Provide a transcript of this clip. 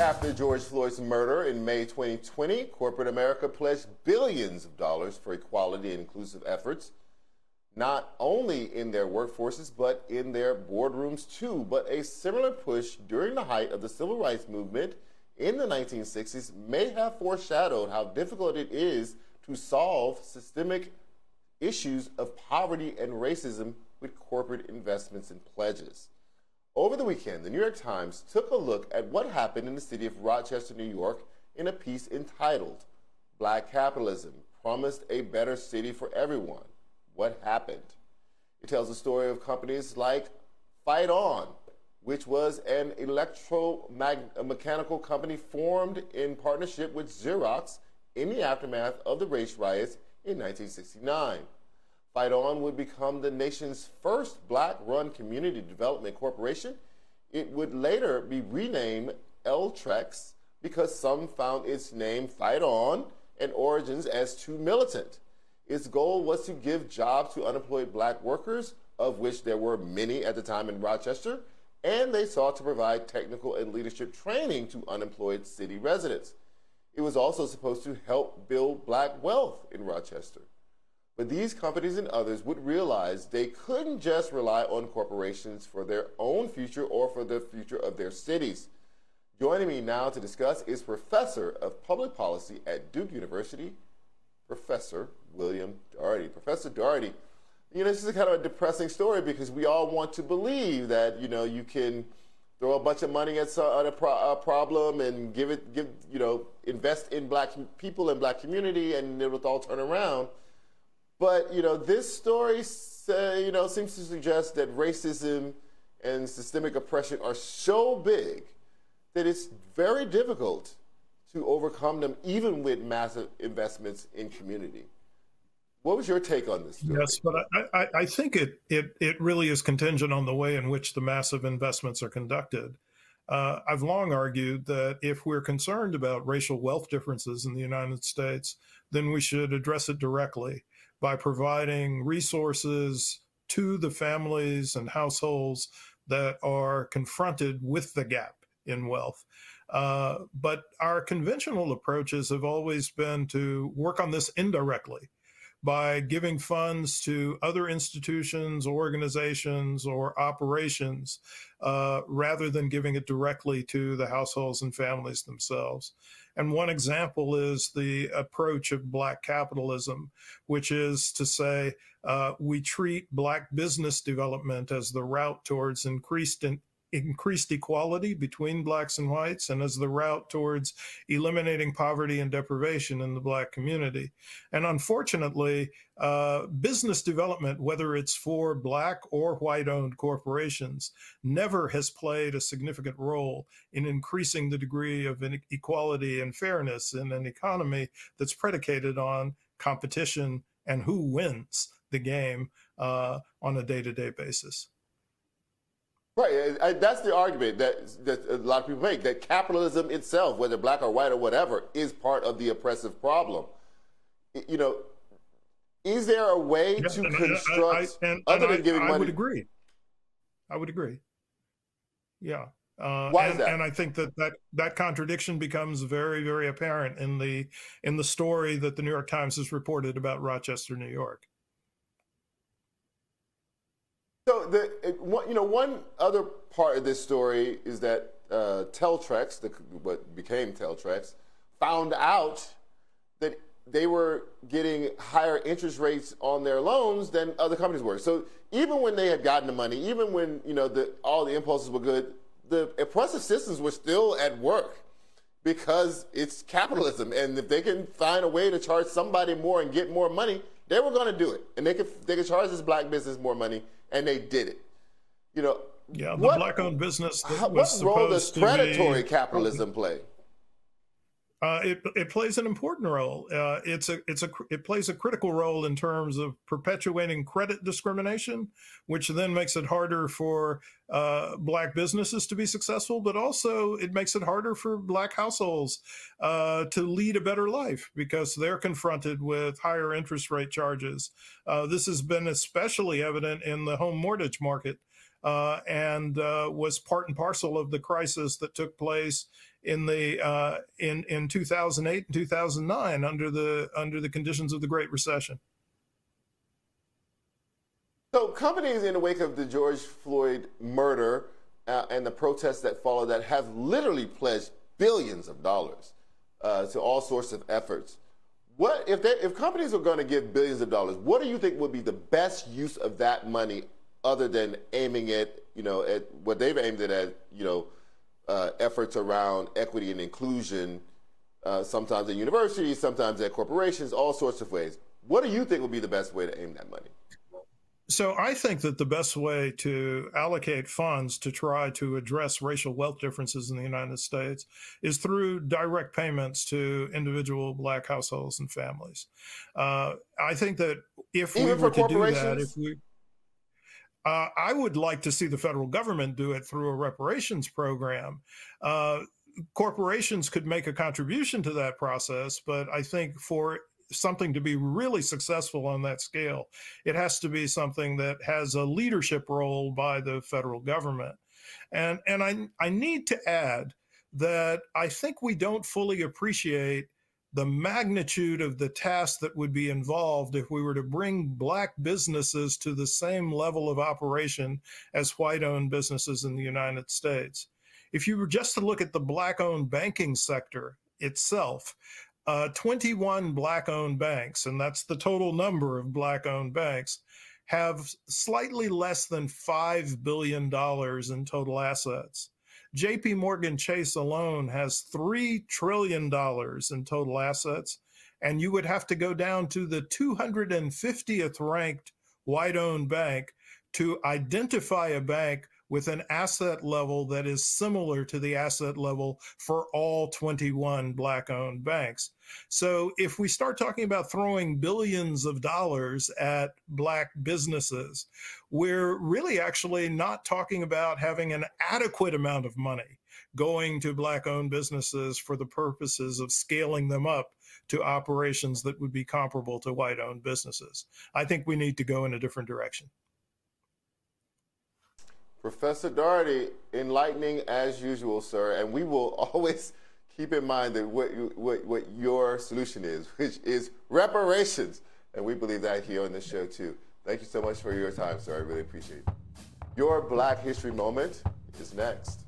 After George Floyd's murder in May 2020, corporate America pledged billions of dollars for equality and inclusive efforts, not only in their workforces, but in their boardrooms too. But a similar push during the height of the civil rights movement in the 1960s may have foreshadowed how difficult it is to solve systemic issues of poverty and racism with corporate investments and pledges. Over the weekend, the New York Times took a look at what happened in the city of Rochester, New York, in a piece entitled, "Black Capitalism Promised a Better City for Everyone. What Happened?" It tells the story of companies like Fight On, which was an electro-mechanical company formed in partnership with Xerox in the aftermath of the race riots in 1969. Fight On would become the nation's first black-run community development corporation. It would later be renamed Eltrex because some found its name, Fight On, and origins as too militant. Its goal was to give jobs to unemployed black workers, of which there were many at the time in Rochester, and they sought to provide technical and leadership training to unemployed city residents. It was also supposed to help build black wealth in Rochester. But these companies and others would realize they couldn't just rely on corporations for their own future or for the future of their cities. Joining me now to discuss is Professor of Public Policy at Duke University, Professor William Darity. Professor Darity, this is a kind of a depressing story because we all want to believe that, you can throw a bunch of money at a problem and invest in black people and black community and it will all turn around. But, this story, seems to suggest that racism and systemic oppression are so big that it's very difficult to overcome them, even with massive investments in community. What was your take on this story? Yes, but I think it really is contingent on the way in which the massive investments are conducted. I've long argued that if we're concerned about racial wealth differences in the United States, then we should address it directly by providing resources to the families and households that are confronted with the gap in wealth. But our conventional approaches have always been to work on this indirectly by giving funds to other institutions, organizations, or operations, rather than giving it directly to the households and families themselves. And one example is the approach of Black capitalism, which is to say we treat Black business development as the route towards increased equality between Blacks and whites and as the route towards eliminating poverty and deprivation in the Black community. And unfortunately, business development, whether it's for Black or white-owned corporations, never has played a significant role in increasing the degree of equality and fairness in an economy that's predicated on competition and who wins the game on a day-to-day basis. Right, that's the argument that a lot of people make, that capitalism itself, whether black or white or whatever, is part of the oppressive problem. Is there a way to construct, other than giving money? I would agree. Yeah. Why is that? And I think that contradiction becomes very, very apparent in the story that the New York Times has reported about Rochester, New York. So one other part of this story is that Eltrex, what became Eltrex, found out that they were getting higher interest rates on their loans than other companies were. So even when they had gotten the money, even when all the impulses were good, the oppressive systems were still at work because it's capitalism. And if they can find a way to charge somebody more and get more money, they were going to do it. And they could charge this black business more money. And they did it. Yeah, the black-owned business. What role does predatory capitalism play? It plays an important role. It plays a critical role in terms of perpetuating credit discrimination, which then makes it harder for Black businesses to be successful, but also it makes it harder for Black households to lead a better life because they're confronted with higher interest rate charges. This has been especially evident in the home mortgage market. and was part and parcel of the crisis that took place in the in 2008 and 2009 under the conditions of the Great Recession. So companies in the wake of the George Floyd murder and the protests that followed that have literally pledged billions of dollars to all sorts of efforts. What if companies are going to give billions of dollars? What do you think would be the best use of that money, other than aiming it, at what they've aimed it at, efforts around equity and inclusion, sometimes at universities, sometimes at corporations, all sorts of ways. What do you think would be the best way to aim that money? So I think that the best way to allocate funds to try to address racial wealth differences in the United States is through direct payments to individual Black households and families. I think that if we were to do that, I would like to see the federal government do it through a reparations program. Corporations could make a contribution to that process, but I think for something to be really successful on that scale, it has to be something that has a leadership role by the federal government. And I need to add that I think we don't fully appreciate the magnitude of the task that would be involved if we were to bring Black businesses to the same level of operation as white-owned businesses in the United States. If you were just to look at the Black-owned banking sector itself, 21 Black-owned banks, and that's the total number of Black-owned banks, have slightly less than $5 billion in total assets. JP Morgan Chase alone has $3 trillion in total assets, and you would have to go down to the 250th ranked white-owned bank to identify a bank with an asset level that is similar to the asset level for all 21 Black-owned banks. So if we start talking about throwing billions of dollars at Black businesses, we're really actually not talking about having an adequate amount of money going to Black-owned businesses for the purposes of scaling them up to operations that would be comparable to white-owned businesses. I think we need to go in a different direction. Professor Darity, enlightening as usual, sir, and we will always keep in mind that what your solution is, which is reparations, and we believe that here on this show too. Thank you so much for your time, sir. I really appreciate it. Your Black History Moment is next.